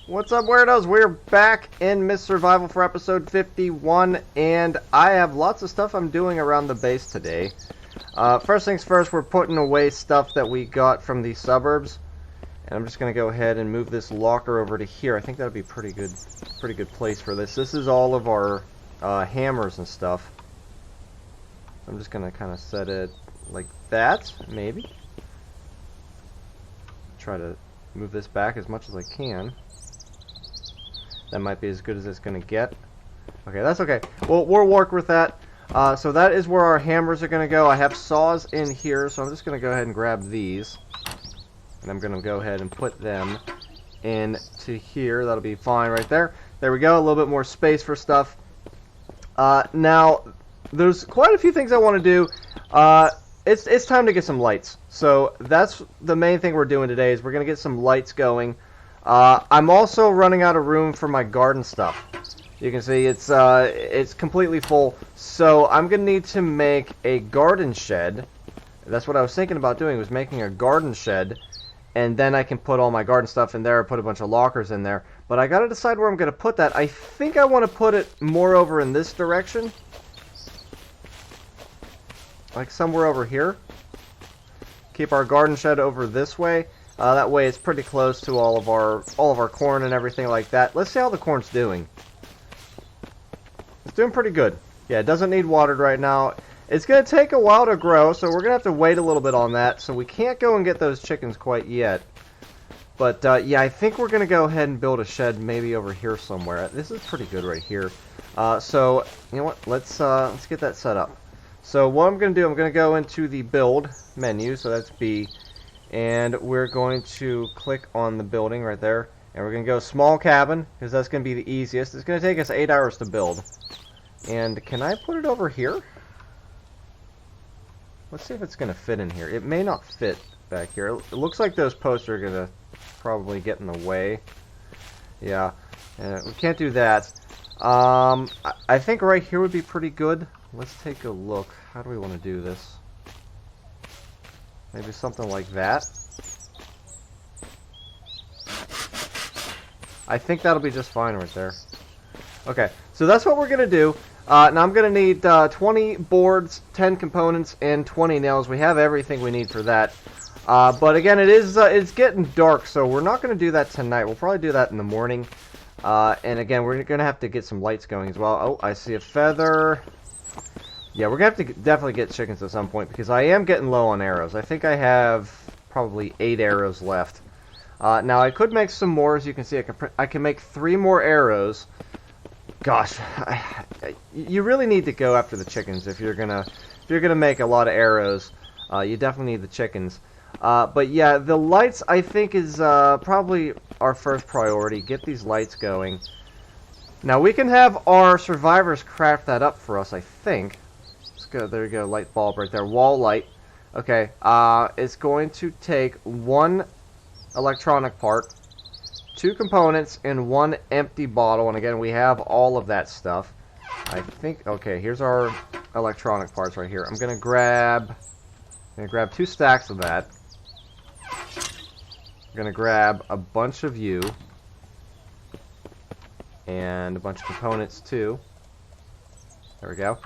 What's up, weirdos? We're back in Miss Survival for episode 51, and I have lots of stuff I'm doing around the base today. First things first, we're putting away stuff that we got from the suburbs, and I'm just going to go ahead and move this locker over to here. I think that'll be pretty good place for this. This is all of our hammers and stuff. I'm just going to kind of set it like that, maybe. Try to move this back as much as I can. That might be as good as it's going to get. Okay, that's okay. We'll work with that. So that is where our hammers are going to go. I have saws in here, so I'm just going to go ahead and grab these. And I'm going to go ahead and put them into here. That'll be fine right there. There we go. A little bit more space for stuff. Now, there's quite a few things I want to do. It's time to get some lights. So that's the main thing we're doing today is we're going to get some lights going. I'm also running out of room for my garden stuff. You can see it's completely full. So I'm going to need to make a garden shed. That's what I was thinking about doing, was making a garden shed. And then I can put all my garden stuff in there, put a bunch of lockers in there. But I got to decide where I'm going to put that. I think I want to put it more over in this direction. Like somewhere over here. Keep our garden shed over this way. That way it's pretty close to all of our corn and everything like that. Let's see how the corn's doing. It's doing pretty good. Yeah, it doesn't need watered right now. It's going to take a while to grow, so we're going to have to wait a little bit on that. So we can't go and get those chickens quite yet. But yeah, I think we're going to go ahead and build a shed maybe over here somewhere. This is pretty good right here. So, you know what? Let's get that set up. So what I'm going to do, I'm going to go into the build menu, so that's B. And we're going to click on the building right there. And we're going to go small cabin, because that's going to be the easiest. It's going to take us 8 hours to build. And can I put it over here? Let's see if it's going to fit in here. It may not fit back here. It looks like those posts are going to probably get in the way. Yeah, we can't do that. I think right here would be pretty good. Let's take a look. How do we want to do this? Maybe something like that. I think that'll be just fine right there. Okay, so that's what we're going to do. Now I'm going to need 20 boards, 10 components, and 20 nails. We have everything we need for that. But again, it's getting dark, so we're not going to do that tonight. We'll probably do that in the morning. And again, we're going to have to get some lights going as well. Oh, I see a feather. Yeah, we're going to have to definitely get chickens at some point, because I am getting low on arrows. I think I have probably 8 arrows left. Now, I could make some more. As you can see, I can make 3 more arrows. Gosh, you really need to go after the chickens if you're gonna make a lot of arrows. You definitely need the chickens. But yeah, the lights I think is probably our first priority. Get these lights going. Now we can have our survivors craft that up for us, I think. Let's go. There you go, light bulb right there. Wall light. Okay. It's going to take 1 electronic part, 2 components, and 1 empty bottle. And again, we have all of that stuff. I think. Okay, here's our electronic parts right here. I'm gonna grab 2 stacks of that. I'm gonna grab a bunch of you and a bunch of components too. There we go.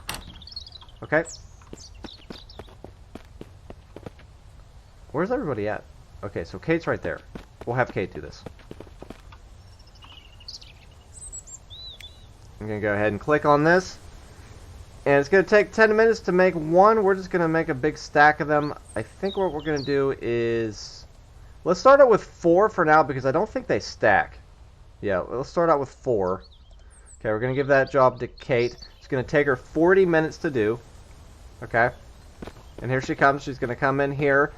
Okay. Where's everybody at? Okay, so Kate's right there. We'll have Kate do this. I'm going to go ahead and click on this. And it's going to take 10 minutes to make 1. We're just going to make a big stack of them. I think what we're going to do is... Let's start out with 4 for now, because I don't think they stack. Yeah, let's start out with 4. Okay, we're going to give that job to Kate. It's going to take her 40 minutes to do. Okay. And here she comes. She's going to come in here.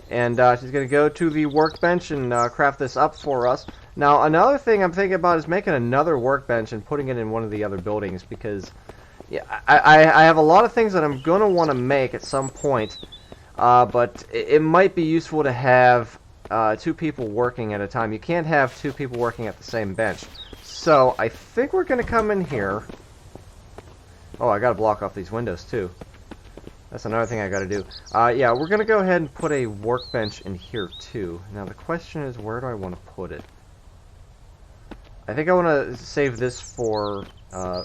And she's going to go to the workbench and craft this up for us. Now, another thing I'm thinking about is making another workbench and putting it in one of the other buildings, because yeah, I have a lot of things that I'm going to want to make at some point, but it might be useful to have 2 people working at a time. You can't have 2 people working at the same bench. So, I think we're going to come in here. Oh, I got to block off these windows, too. That's another thing I got to do. Yeah, we're going to go ahead and put a workbench in here, too. Now, the question is, where do I want to put it? I think I want to save this for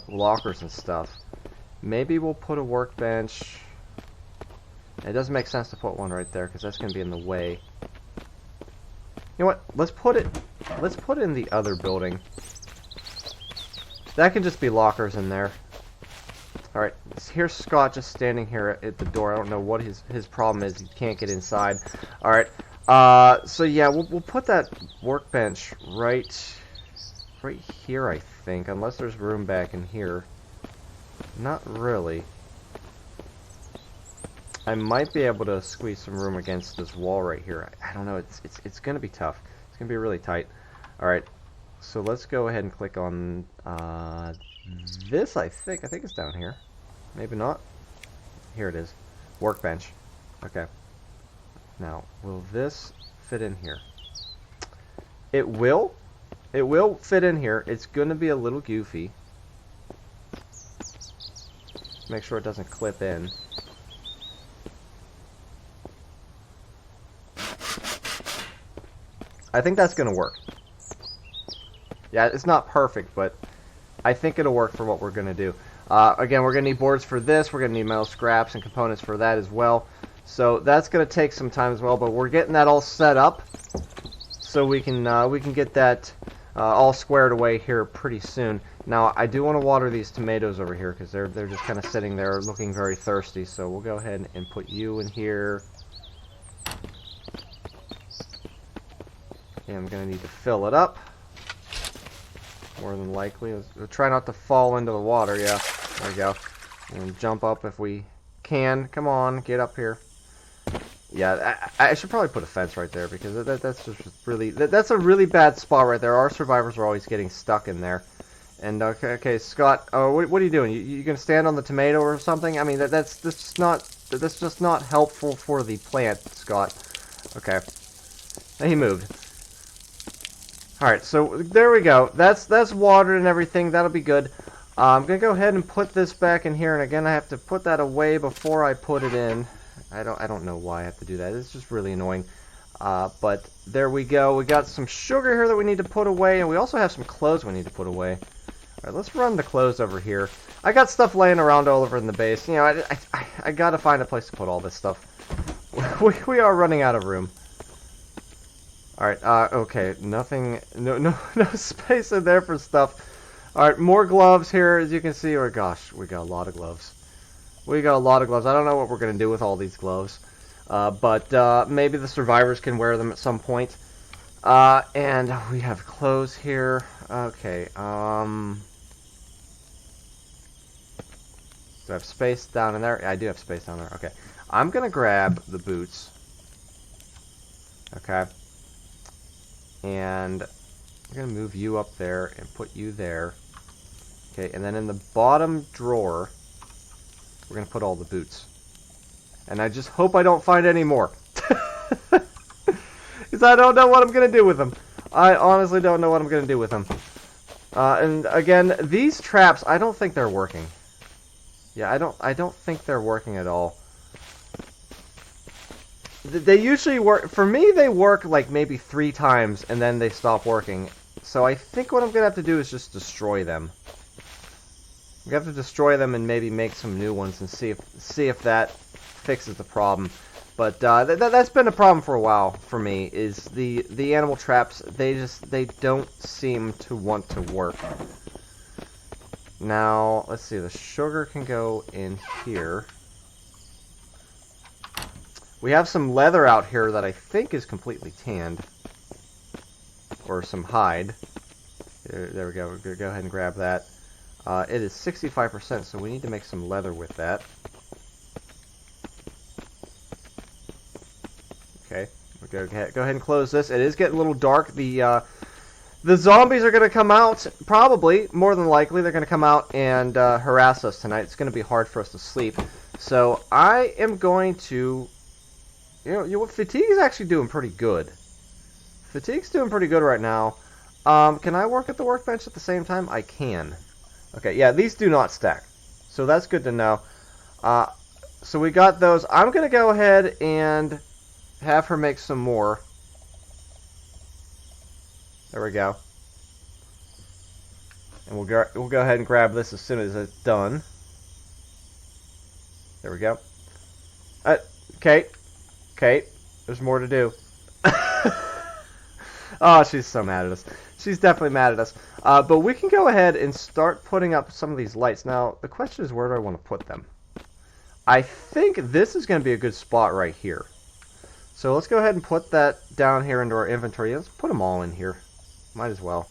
lockers and stuff. Maybe we'll put a workbench. It doesn't make sense to put one right there because that's going to be in the way. You know what? Let's put it in the other building. That can just be lockers in there. Alright, here's Scott just standing here at the door. I don't know what his problem is. He can't get inside. Alright, so yeah, we'll put that workbench right here, I think. Unless there's room back in here. Not really. I might be able to squeeze some room against this wall right here. I don't know. It's going to be tough. It's going to be really tight. Alright, so let's go ahead and click on this, I think. I think it's down here. Maybe not. Here it is. Workbench. Okay. Now, will this fit in here? It will. It will fit in here. It's going to be a little goofy. Make sure it doesn't clip in. I think that's going to work. Yeah, it's not perfect, but I think it'll work for what we're going to do. Again, we're going to need boards for this. We're going to need metal scraps and components for that as well. So that's going to take some time as well, but we're getting that all set up so we can get that all squared away here pretty soon. Now, I do want to water these tomatoes over here because they're just kind of sitting there looking very thirsty. So we'll go ahead and put you in here. And I'm going to need to fill it up. More than likely. We'll try not to fall into the water. Yeah, there we go. And jump up if we can. Come on, get up here. Yeah, I should probably put a fence right there because that's just really... That's a really bad spot right there. Our survivors are always getting stuck in there. And, okay, Scott, what are you doing? You going to stand on the tomato or something? I mean, that's just not helpful for the plant, Scott. Okay. He moved. Alright, so there we go. That's watered and everything. That'll be good. I'm going to go ahead and put this back in here. And again, I have to put that away before I put it in. I don't know why I have to do that. It's just really annoying. But there we go. We got some sugar here that we need to put away. And we also have some clothes we need to put away. Alright, let's run the clothes over here. I got stuff laying around all over in the base. You know, I got to find a place to put all this stuff. We are running out of room. Alright, okay, nothing, no space in there for stuff. Alright, more gloves here, as you can see. Oh gosh, we got a lot of gloves. We got a lot of gloves. I don't know what we're going to do with all these gloves. But maybe the survivors can wear them at some point. And we have clothes here. Okay, do I have space down in there? I do have space down there. Okay, I'm going to grab the boots. Okay. And I'm going to move you up there and put you there. Okay, and then in the bottom drawer, we're going to put all the boots. And I just hope I don't find any more. Because I don't know what I'm going to do with them. I honestly don't know what I'm going to do with them. And again, these traps, I don't think they're working. Yeah, I don't think they're working at all. They usually work, for me they work like maybe 3 times and then they stop working. So I think what I'm going to have to do is just destroy them. We have to destroy them and maybe make some new ones and see if that fixes the problem. But that's been a problem for a while for me, is the animal traps, they don't seem to want to work. Now, let's see, the sugar can go in here. We have some leather out here that I think is completely tanned. Or some hide. There we go. We're going to go ahead and grab that. It is 65%, so we need to make some leather with that. Okay. We'll go ahead and close this. It is getting a little dark. The zombies are going to come out, probably, more than likely. They're going to come out and harass us tonight. It's going to be hard for us to sleep. So I am going to... You know, Fatigue's actually doing pretty good. Fatigue's doing pretty good right now. Can I work at the workbench at the same time? I can. Okay, yeah, these do not stack. So that's good to know. So we got those. I'm going to go ahead and have her make some more. There we go. And we'll go ahead and grab this as soon as it's done. There we go. Kate, there's more to do. Oh, she's so mad at us. She's definitely mad at us. But we can go ahead and start putting up some of these lights. Now, the question is, where do I want to put them? I think this is going to be a good spot right here. So let's go ahead and put that down here into our inventory. Let's put them all in here. Might as well.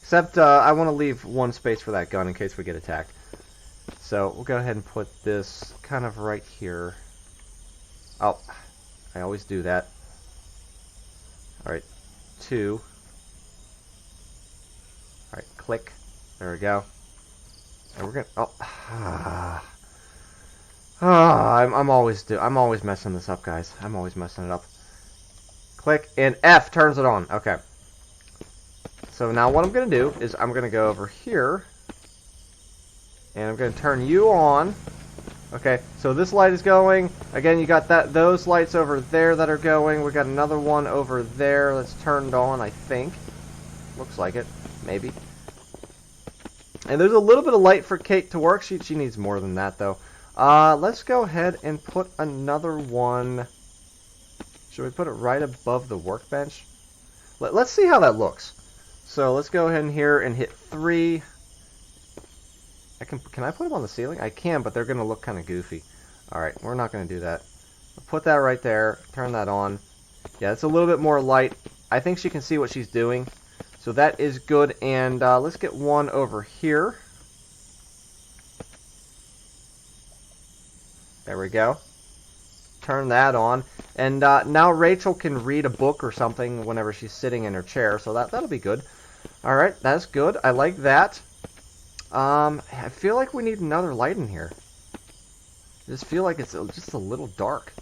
Except I want to leave one space for that gun in case we get attacked. So we'll go ahead and put this kind of right here. Oh, I always do that. Alright, 2. Alright, click. There we go. And we're gonna... I'm always messing this up, guys. I'm always messing it up. Click, and F turns it on. Okay. So now what I'm going to do is I'm going to go over here, and I'm going to turn you on. Okay, so this light is going. Again, you got those lights over there that are going. We got another one over there that's turned on, I think. Looks like it. Maybe. And there's a little bit of light for Kate to work. She needs more than that, though. Let's go ahead and put another one. Should we put it right above the workbench? Let's see how that looks. So let's go ahead in here and hit 3. Can I put them on the ceiling? I can, but they're going to look kind of goofy. Alright, we're not going to do that. I'll put that right there. Turn that on. Yeah, it's a little bit more light. I think she can see what she's doing. So that is good. And let's get one over here. There we go. Turn that on. And now Rachel can read a book or something whenever she's sitting in her chair. So that'll be good. Alright, that's good. I like that. I feel like we need another light in here. I just feel like it's just a little dark.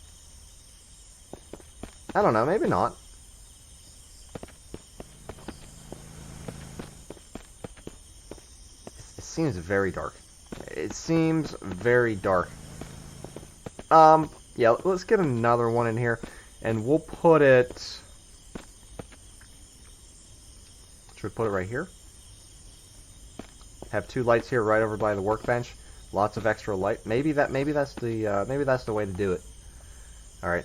I don't know, maybe not. It seems very dark. It seems very dark. Yeah, let's get another one in here, and we'll put it... Should we put it right here? Have 2 lights here right over by the workbench. Lots of extra light. Maybe that's the way to do it. All right.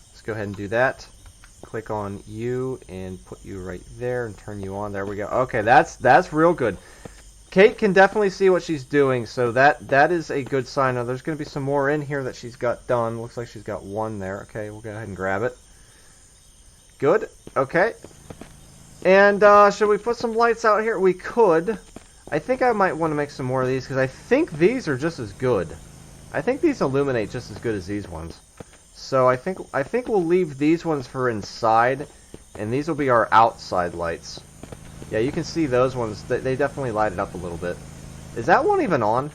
Let's go ahead and do that. Click on you and put you right there and turn you on. There we go. Okay, that's real good. Kate can definitely see what she's doing, so that is a good sign. Now there's going to be some more in here that she's got done. Looks like she's got 1 there. Okay, we'll go ahead and grab it. Good. Okay. And should we put some lights out here? We could. I think I might want to make some more of these because I think these are just as good. I think these illuminate just as good as these ones. So I think we'll leave these ones for inside, and these will be our outside lights. Yeah, you can see those ones. They definitely light it up a little bit. Is that one even on?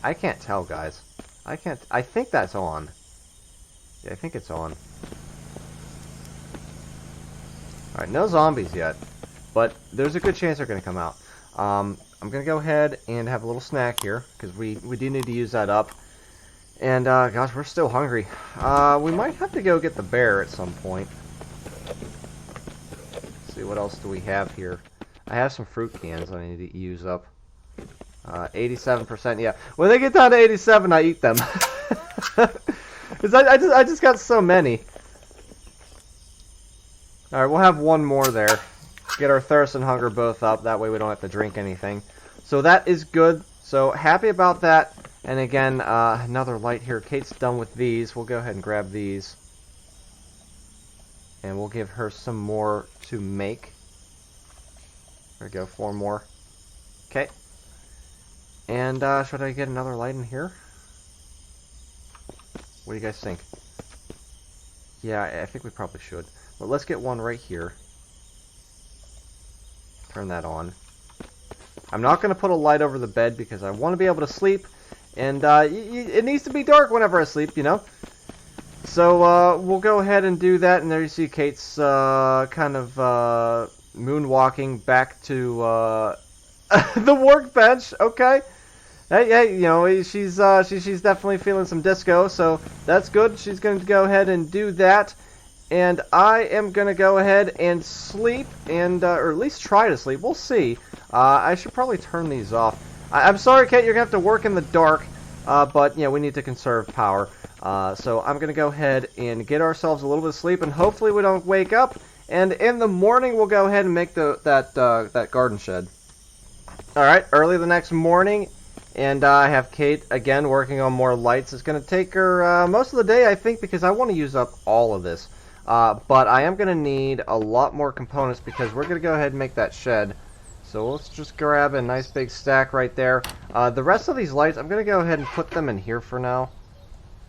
I can't tell, guys. I think that's on. Yeah, I think it's on. Alright, no zombies yet. But there's a good chance they're going to come out. I'm going to go ahead and have a little snack here, because we do need to use that up. And, gosh, we're still hungry. We might have to go get the bear at some point. Let's see, what else do we have here? I have some fruit cans I need to use up. 87%, yeah. When they get down to 87, I eat them. Because I just got so many. Alright, we'll have one more there. Get our thirst and hunger both up. That way we don't have to drink anything. So that is good. So happy about that. And again, another light here. Kate's done with these. We'll go ahead and grab these. And we'll give her some more to make. There we go, 4 more. Okay. And should I get another light in here? What do you guys think? Yeah, I think we probably should. But let's get one right here. Turn that on. I'm not going to put a light over the bed because I want to be able to sleep. And it needs to be dark whenever I sleep, you know. So we'll go ahead and do that. And there you see Kate's kind of moonwalking back to the workbench. Okay. Hey, you know, she's definitely feeling some disco. So that's good. She's going to go ahead and do that. and I am going to go ahead and sleep, and or at least try to sleep. We'll see. I should probably turn these off. I'm sorry, Kate, you're going to have to work in the dark, but, we need to conserve power. So I'm going to go ahead and get ourselves a little bit of sleep, and hopefully we don't wake up. And in the morning, we'll go ahead and make that garden shed. Alright, early the next morning, and I have Kate, again, working on more lights. It's going to take her most of the day, I think, because I want to use up all of this. But I am going to need a lot more components because we're going to go ahead and make that shed. So let's just grab a nice big stack right there. The rest of these lights, I'm going to go ahead and put them in here for now.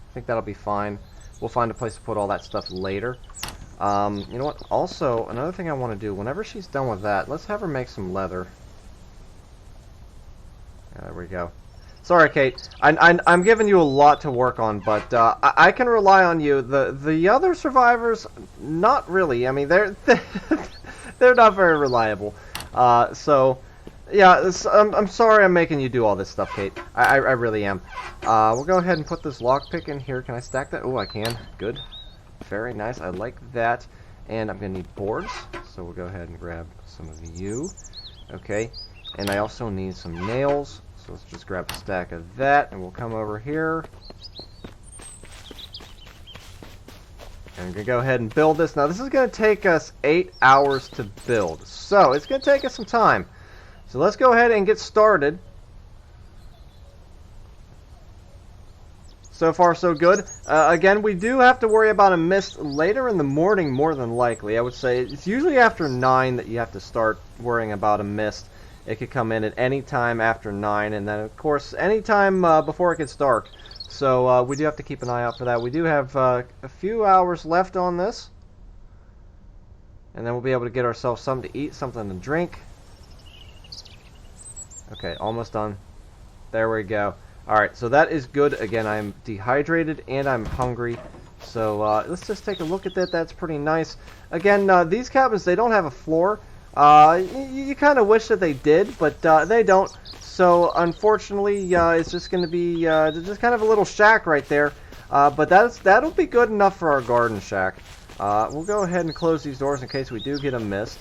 I think that'll be fine. We'll find a place to put all that stuff later. You know what? Also, another thing I want to do, whenever she's done with that, let's have her make some leather. There we go. Sorry, Kate. I'm giving you a lot to work on, but I can rely on you. The other survivors, not really. I mean, they're not very reliable. So, yeah, I'm sorry I'm making you do all this stuff, Kate. I really am. We'll go ahead and put this lockpick in here. Can I stack that? Oh, I can. Good. Very nice. I like that. And I'm going to need boards, so we'll go ahead and grab some of you. Okay. And I also need some nails. So let's just grab a stack of that, and we'll come over here. And we're going to go ahead and build this. Now, this is going to take us 8 hours to build. So, it's going to take us some time. So, let's go ahead and get started. So far, so good. Again, we do have to worry about a mist later in the morning, more than likely. I would say it's usually after 9 that you have to start worrying about a mist. It could come in at any time after 9, and then, of course, any time before it gets dark. So we do have to keep an eye out for that. We do have a few hours left on this. And then we'll be able to get ourselves something to eat, something to drink. Okay, almost done. There we go. Alright, so that is good. Again, I'm dehydrated and I'm hungry. So let's just take a look at that. That's pretty nice. Again, these cabins, they don't have a floor. You kind of wish that they did, but they don't. So, unfortunately, it's just going to be just kind of a little shack right there. But that'll be good enough for our garden shack. We'll go ahead and close these doors in case we do get a mist.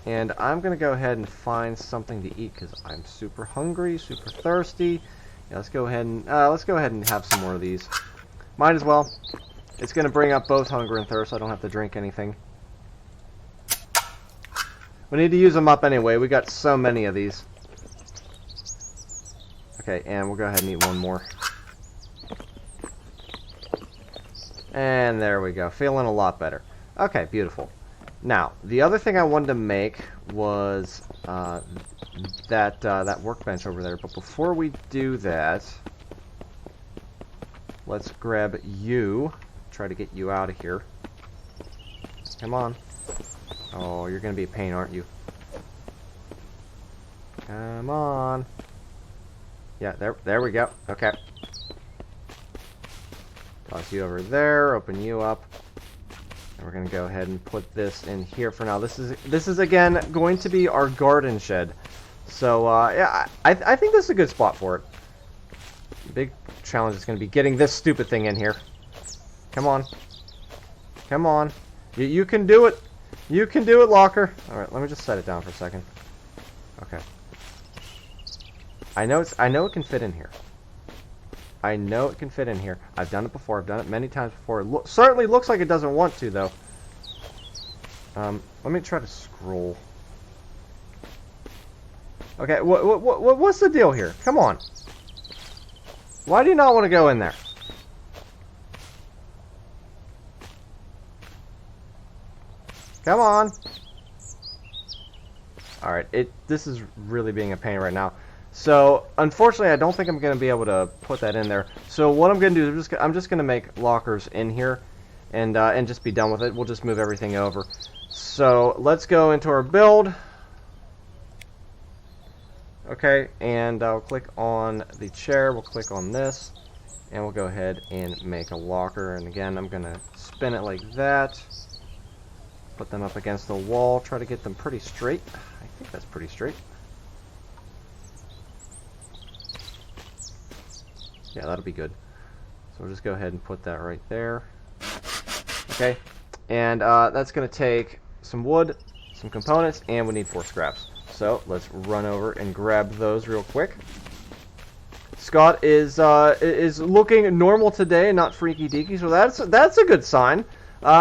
And I'm going to go ahead and find something to eat because I'm super hungry, super thirsty. Yeah, let's go ahead and have some more of these. Might as well. It's going to bring up both hunger and thirst. So I don't have to drink anything. We need to use them up anyway. We got so many of these. Okay, and we'll go ahead and eat one more. And there we go. Feeling a lot better. Okay, beautiful. Now, the other thing I wanted to make was that workbench over there. But before we do that, let's grab you. Try to get you out of here. Come on. Oh, you're going to be a pain, aren't you? Come on. Yeah, there we go. Okay. Toss you over there, open you up. And we're going to go ahead and put this in here for now. This is again going to be our garden shed. So, yeah, I think this is a good spot for it. The big challenge is going to be getting this stupid thing in here. Come on. Come on. You can do it. You can do it, Locker. Alright, let me just set it down for a second. Okay. I know it can fit in here. I know it can fit in here. I've done it before. I've done it many times before. It certainly looks like it doesn't want to, though. Let me try to scroll. Okay, what's the deal here? Come on. Why do you not want to go in there? Come on. Alright, this is really being a pain right now. So, unfortunately, I don't think I'm going to be able to put that in there. So, what I'm going to do is I'm just going to make lockers in here and just be done with it. We'll just move everything over. So, let's go into our build. Okay, and I'll click on the chair. We'll click on this. And we'll go ahead and make a locker. And again, I'm going to spin it like that. Put them up against the wall. Try to get them pretty straight. I think that's pretty straight. Yeah, that'll be good. So we'll just go ahead and put that right there. Okay, and that's going to take some wood, some components, and we need 4 scraps. So let's run over and grab those real quick. Scott is looking normal today, not freaky deaky, so that's a good sign.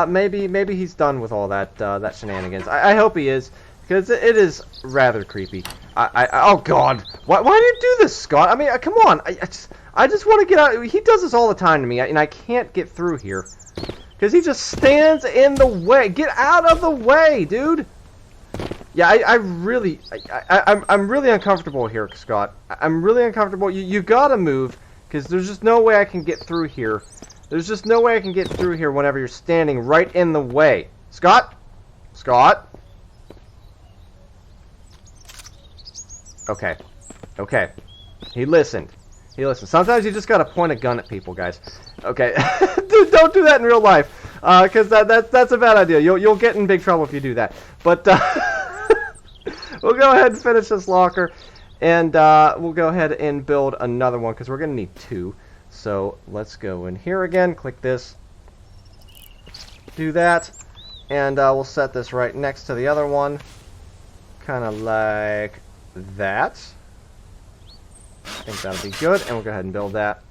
Maybe he's done with all that that shenanigans. I hope he is, because it is rather creepy. Oh God, why do you do this, Scott? I mean, come on, I just want to get out. He does this all the time to me, and I can't get through here because he just stands in the way. Get out of the way, dude. Yeah, I'm really uncomfortable here, Scott. I'm really uncomfortable. You gotta move, because there's just no way I can get through here. There's just no way I can get through here whenever you're standing right in the way. Scott? Scott? Okay. Okay. He listened. He listened. Sometimes you just gotta point a gun at people, guys. Okay. Dude, don't do that in real life, because that's a bad idea. You'll get in big trouble if you do that. But we'll go ahead and finish this locker, and we'll go ahead and build another one, because we're going to need 2. So let's go in here again, click this, do that, and we'll set this right next to the other one, kind of like that. I think that'll be good, and we'll go ahead and build that.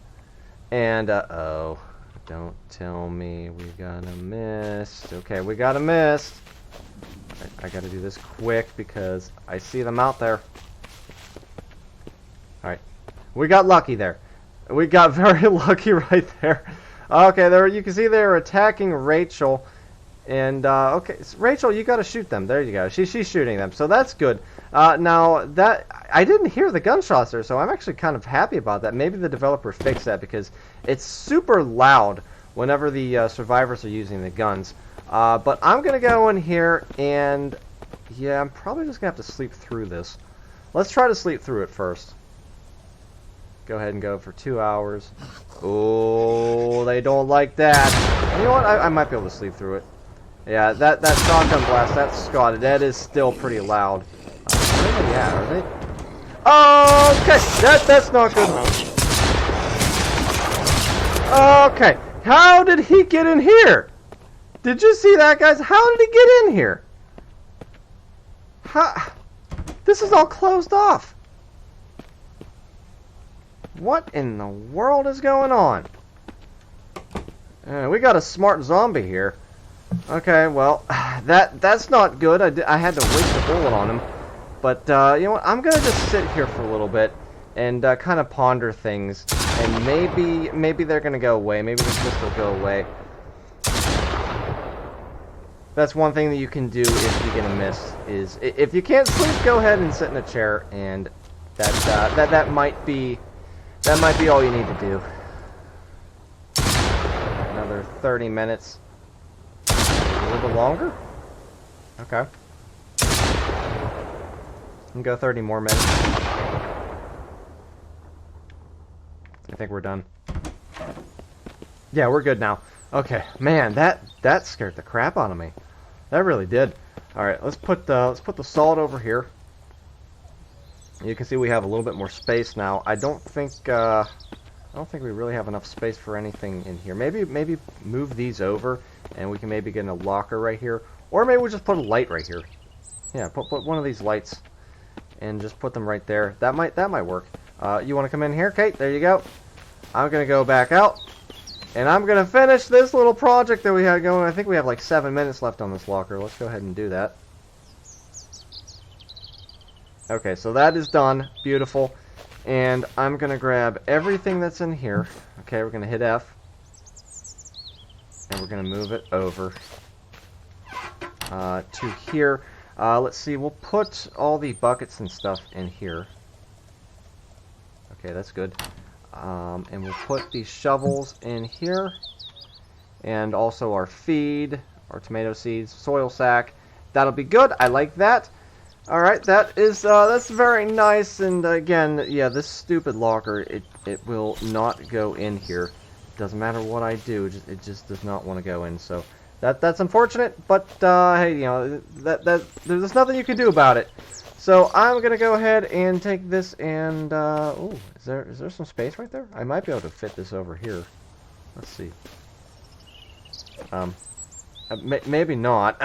And, uh-oh, don't tell me we got a mist. Okay, we got a mist. I gotta do this quick because I see them out there. Alright. We got lucky there. We got very lucky right there. Okay, there you can see they're attacking Rachel. And, okay, so Rachel, you gotta shoot them. There you go. She's shooting them, so that's good. Now, I didn't hear the gunshots there, so I'm actually kind of happy about that. Maybe the developer fixed that, because it's super loud whenever the survivors are using the guns. But I'm going to go in here, and yeah, I'm probably just going to have to sleep through this. Let's try to sleep through it first. Go ahead and go for 2 hours. Oh, they don't like that. You know what? I might be able to sleep through it. Yeah, that shotgun blast, that's Scott. That is still pretty loud. Where are they at? Are they? Oh, okay, that's not good enough. Okay, how did he get in here? Did you see that, guys? How did he get in here? How? This is all closed off. What in the world is going on? We got a smart zombie here. Okay, well, that's not good. I had to waste a bullet on him. But, you know what? I'm going to just sit here for a little bit and kind of ponder things. And maybe they're going to go away. Maybe this mist will go away. That's one thing that you can do if you get a miss, is if you can't sleep, go ahead and sit in a chair, and that might be all you need to do. Another 30 minutes. A little bit longer? Okay. We can go 30 more minutes. I think we're done. Yeah, we're good now. Okay, man, that scared the crap out of me. That really did. All right, let's put the salt over here. You can see we have a little bit more space now. I don't think we really have enough space for anything in here. Maybe move these over, and we can maybe get in a locker right here, or maybe we'll just put a light right here. Yeah, put one of these lights, and just put them right there. That might work. You want to come in here, Kate? There you go. I'm gonna go back out. And I'm going to finish this little project that we had going. I think we have like 7 minutes left on this locker. Let's go ahead and do that. Okay, so that is done. Beautiful. And I'm going to grab everything that's in here. Okay, we're going to hit F. And we're going to move it over to here. Let's see, we'll put all the buckets and stuff in here. Okay, that's good. And we'll put these shovels in here, and also our feed, our tomato seeds, soil sack. That'll be good. I like that. All right, that's very nice. And again, yeah, this stupid locker, it will not go in here. Doesn't matter what I do, it just does not want to go in. So that's unfortunate. But hey, you know there's nothing you can do about it. So I'm gonna go ahead and take this and oh, is there some space right there? I might be able to fit this over here. Let's see. Maybe not.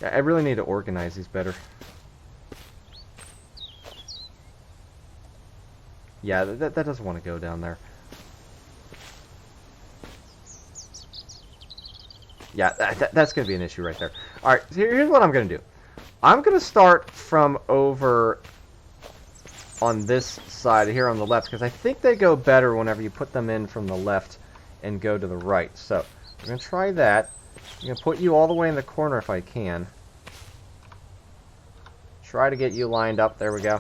I really need to organize these better. Yeah, that doesn't want to go down there. Yeah, that's going to be an issue right there. Alright, here's what I'm going to do. I'm going to start from over on this side here on the left, because I think they go better whenever you put them in from the left and go to the right. So, we're going to try that. I'm going to put you all the way in the corner if I can. Try to get you lined up. There we go.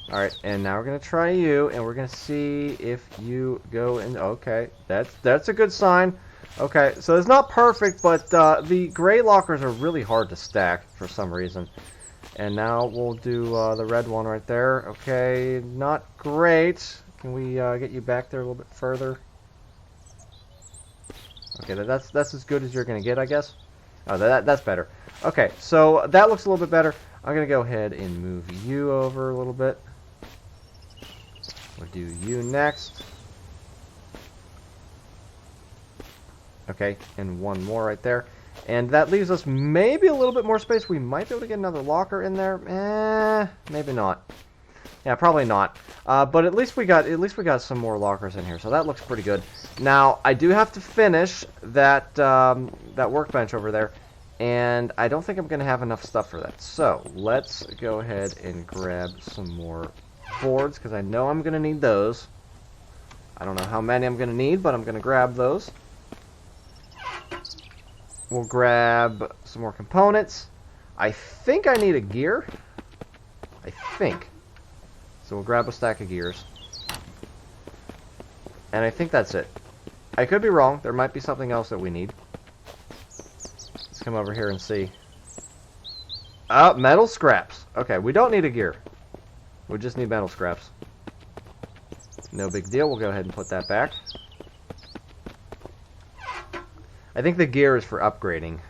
Alright, and now we're going to try you, and we're going to see if you go in. Okay, that's a good sign. Okay, so it's not perfect, but the gray lockers are really hard to stack for some reason. And now we'll do the red one right there. Okay, not great. Can we get you back there a little bit further? Okay, that's as good as you're going to get, I guess. Oh, that's better. Okay, so that looks a little bit better. I'm going to go ahead and move you over a little bit. We'll do you next. Okay, and one more right there. And that leaves us maybe a little bit more space. We might be able to get another locker in there. Maybe not. Yeah, probably not. But at least we got some more lockers in here, so that looks pretty good. Now I do have to finish that that workbench over there, and I don't think I'm going to have enough stuff for that. So let's go ahead and grab some more boards, because I know I'm going to need those. I don't know how many I'm going to need, but I'm going to grab those. We'll grab some more components. I think I need a gear. I think. So we'll grab a stack of gears. And I think that's it. I could be wrong. There might be something else that we need. Let's come over here and see. Metal scraps. Okay, we don't need a gear. We just need metal scraps. No big deal. We'll go ahead and put that back. I think the gear is for upgrading.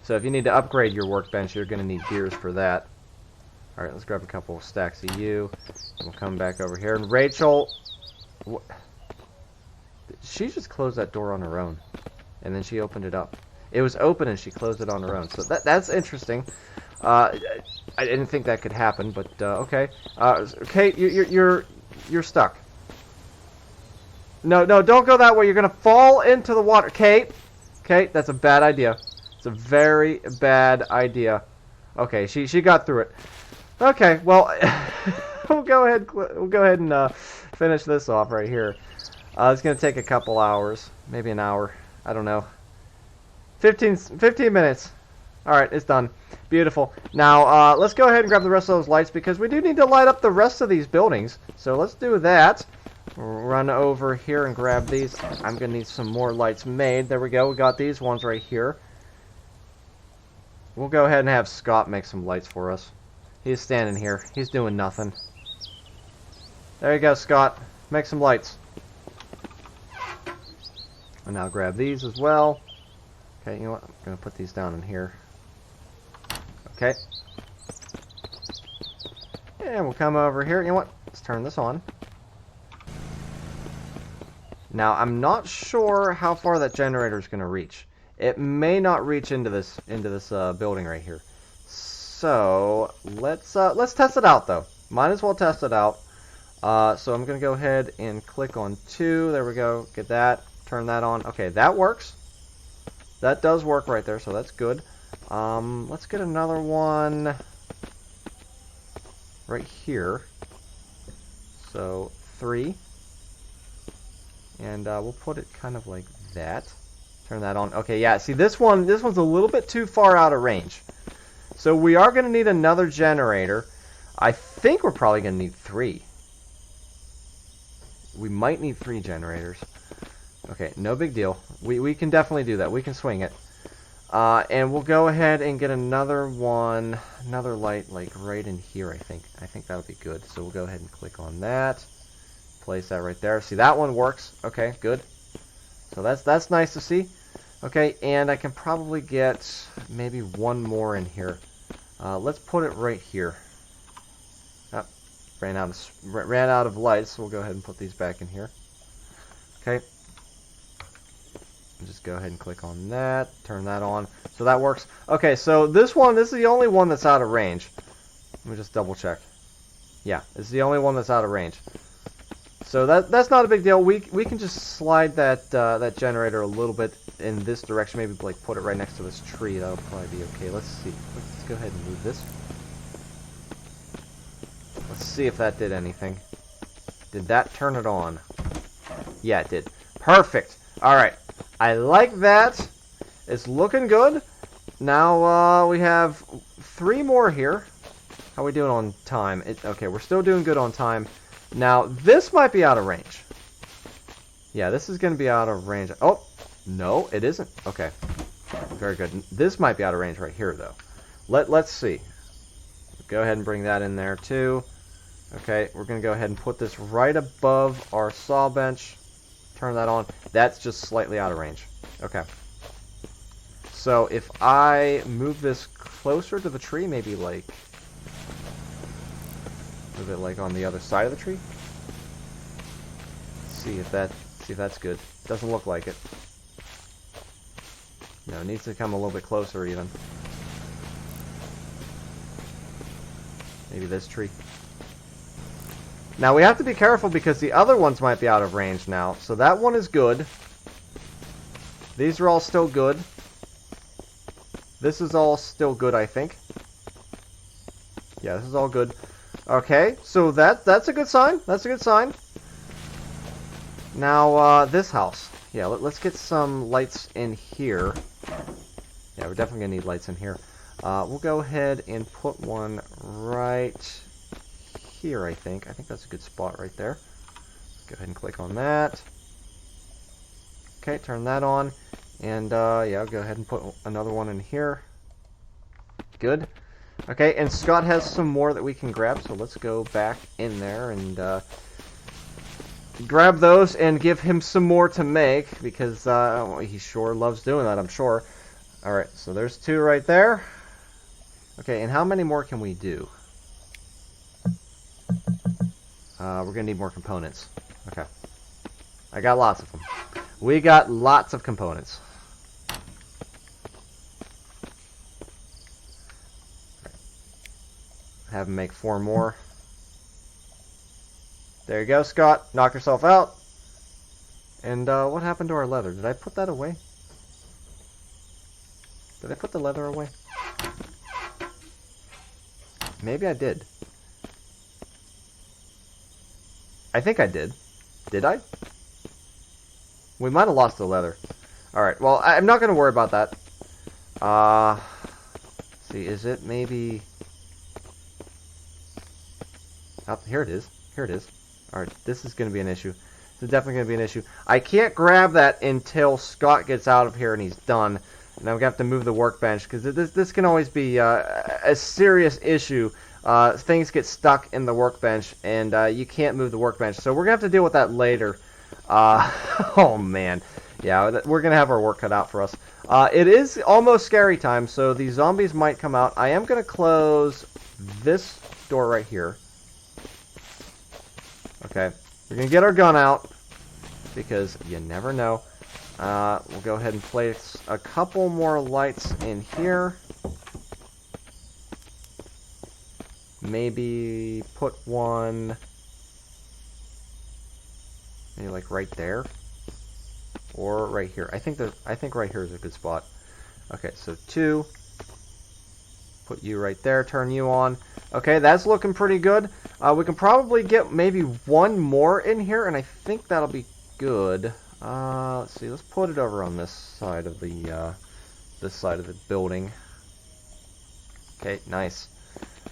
So if you need to upgrade your workbench, you're going to need gears for that. Alright, let's grab a couple of stacks of you. And we'll come back over here. And Rachel... She just closed that door on her own. And then she opened it up. It was open and she closed it on her own. So that's interesting. I didn't think that could happen, but okay. Kate, you're stuck. No, don't go that way. You're going to fall into the water. Kate, that's a bad idea. It's a very bad idea. Okay, she got through it. Okay, well, we'll go ahead and finish this off right here. It's going to take a couple hours, maybe an hour. I don't know. 15 minutes. All right, it's done. Beautiful. Now, let's go ahead and grab the rest of those lights, because we do need to light up the rest of these buildings. So let's do that. Run over here and grab these. I'm going to need some more lights made. There we go. We got these ones right here. We'll go ahead and have Scott make some lights for us. He's standing here. He's doing nothing. There you go, Scott. Make some lights. And now grab these as well. Okay, you know what? I'm going to put these down in here. Okay. And we'll come over here. You know what? Let's turn this on. Now, I'm not sure how far that generator is going to reach. It may not reach into this building right here. So let's test it out though. Might as well test it out. So I'm going to go ahead and click on 2. There we go. Get that. Turn that on. Okay, that works. That does work right there, so that's good. Let's get another one right here. So 3. And we'll put it kind of like that. Turn that on. Okay, yeah, see this one's a little bit too far out of range. So we are going to need another generator. I think we're probably going to need 3. We might need 3 generators. Okay, no big deal. We can definitely do that. We can swing it. And we'll go ahead and get another one, another light like right in here, I think. I think that'll be good. So we'll go ahead and click on that. Place that right there. See, that one works. Okay, good. So that's nice to see. Okay, and I can probably get maybe one more in here. Let's put it right here. Oh, ran out of lights, so we'll go ahead and put these back in here. Okay. Just go ahead and click on that. Turn that on. So that works. Okay, so this is the only one that's out of range. Let me just double check. Yeah, it's the only one that's out of range. So that's not a big deal. We can just slide that that generator a little bit in this direction. Maybe like put it right next to this tree. That'll probably be okay. Let's see. Let's go ahead and move this. Let's see if that did anything. Did that turn it on? Yeah, it did. Perfect. All right. I like that. It's looking good. Now we have 3 more here. How are we doing on time? Okay, we're still doing good on time. Now, this might be out of range. Yeah, this is going to be out of range. Oh, no, it isn't. Okay, very good. This might be out of range right here, though. Let's see. Go ahead and bring that in there, too. Okay, we're going to go ahead and put this right above our saw bench. Turn that on. That's just slightly out of range. Okay. So, if I move this closer to the tree, maybe like... move it like on the other side of the tree. See if that's good. Doesn't look like it. No, it needs to come a little bit closer even. Maybe this tree. Now we have to be careful because the other ones might be out of range now. So that one is good. These are all still good. This is all still good, I think. Yeah, this is all good. Okay, so that's a good sign. That's a good sign. Now, this house. Yeah, let's get some lights in here. Yeah, we're definitely going to need lights in here. We'll go ahead and put one right here, I think. I think that's a good spot right there. Go ahead and click on that. Okay, turn that on. And, yeah, I'll go ahead and put another one in here. Good. Okay, and Scott has some more that we can grab, so let's go back in there and grab those and give him some more to make, because he sure loves doing that, I'm sure. Alright, so there's 2 right there. Okay, and how many more can we do? We're going to need more components. Okay. I got lots of them. We got lots of components. Have him make 4 more. There you go, Scott. Knock yourself out. And what happened to our leather? Did I put that away? Did I put the leather away? Maybe I did. I think I did. Did I? We might have lost the leather. Alright, well, I'm not going to worry about that. See, is it maybe... Oh, here it is. Here it is. Alright, this is going to be an issue. This is definitely going to be an issue. I can't grab that until Scott gets out of here and he's done. And I'm going to have to move the workbench, because this can always be a serious issue. Things get stuck in the workbench, and you can't move the workbench. So we're going to have to deal with that later. Oh, man. Yeah, we're going to have our work cut out for us. It is almost scary time, so these zombies might come out. I am going to close this door right here. Okay, we're going to get our gun out, because you never know. We'll go ahead and place a couple more lights in here. Maybe put one, maybe like right there, or right here. I think right here is a good spot. Okay, so 2. Put you right there. Turn you on. Okay, that's looking pretty good. We can probably get maybe 1 more in here, and I think that'll be good. Let's see. Let's put it over on this side of the building. Okay, nice.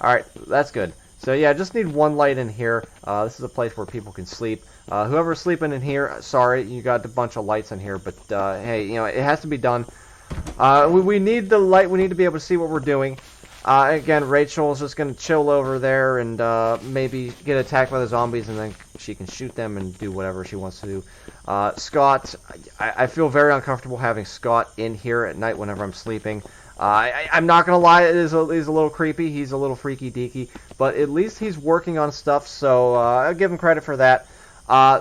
All right, that's good. So yeah, I just need 1 light in here. This is a place where people can sleep. Whoever's sleeping in here, sorry, you got a bunch of lights in here, but hey, you know, it has to be done. We need the light. We need to be able to see what we're doing. Again, Rachel is just going to chill over there and maybe get attacked by the zombies, and then she can shoot them and do whatever she wants to do. Scott, I feel very uncomfortable having Scott in here at night whenever I'm sleeping. I'm not going to lie, he's a little creepy. He's a little freaky deaky, but at least he's working on stuff, so I'll give him credit for that.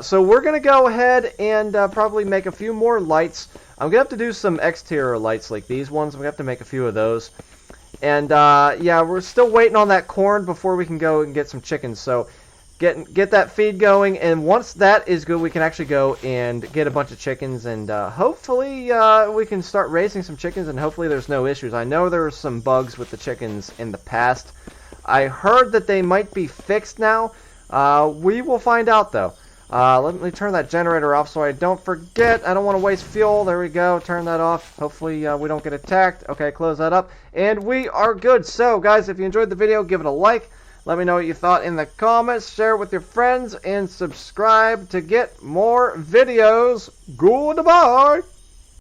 So we're going to go ahead and probably make a few more lights. I'm going to have to do some exterior lights like these ones. I'm going to have to make a few of those. And, yeah, we're still waiting on that corn before we can go and get some chickens. So, get that feed going, and once that is good, we can actually go and get a bunch of chickens, and hopefully we can start raising some chickens, and hopefully there's no issues. I know there were some bugs with the chickens in the past. I heard that they might be fixed now. We will find out, though. Let me turn that generator off so I don't forget. I don't want to waste fuel. There we go. Turn that off. Hopefully we don't get attacked. Okay, close that up. And we are good. So, guys, if you enjoyed the video, give it a like. Let me know what you thought in the comments. Share it with your friends. And subscribe to get more videos. Goodbye.